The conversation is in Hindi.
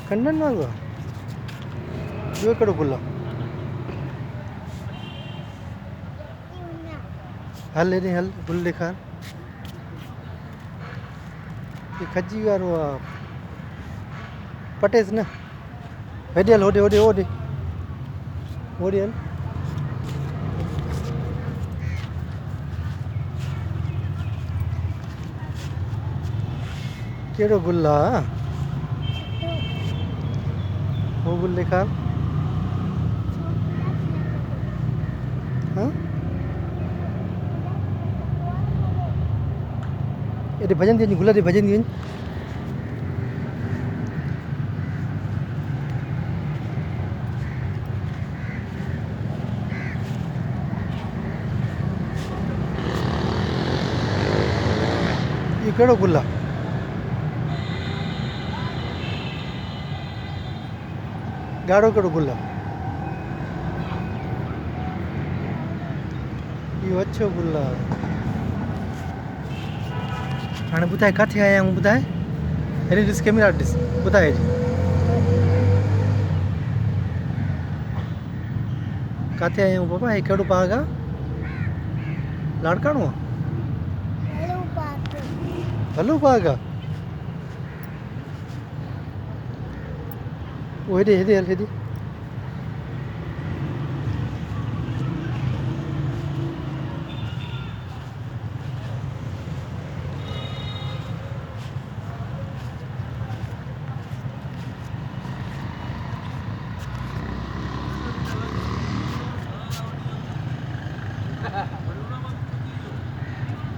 कंडन वांगुरु आहे। ॿियो कहिड़ो गुल आहे? हल हेॾे हल, गुल ॾेखार। ये खजी वारो आहे, पटेस न। हेॾे हल, होॾे होॾे होॾे होॾे हल। कहिड़ो गुल आहे? वो गुल ॾेखार। हाँ हेॾे भॼंदी वञ, गुल ते भॼंदी वञ। ये कहिड़ो गुल आहे? ॻाढ़ो कहिड़ो गुल आहे? इहो अछो गुल आहे। हाणे ॿुधाए किथे आया आहियूं? ॿुधाए, हेॾे ॾिस, कैमरा ॾिस, ॿुधाए हेॾे किथे आया आहियूं पापा? हे कहिड़ो बाग आहे? लाड़काणो आहे? भलू बाग आहे? वो हेॾे हेॾे हल, हेॾे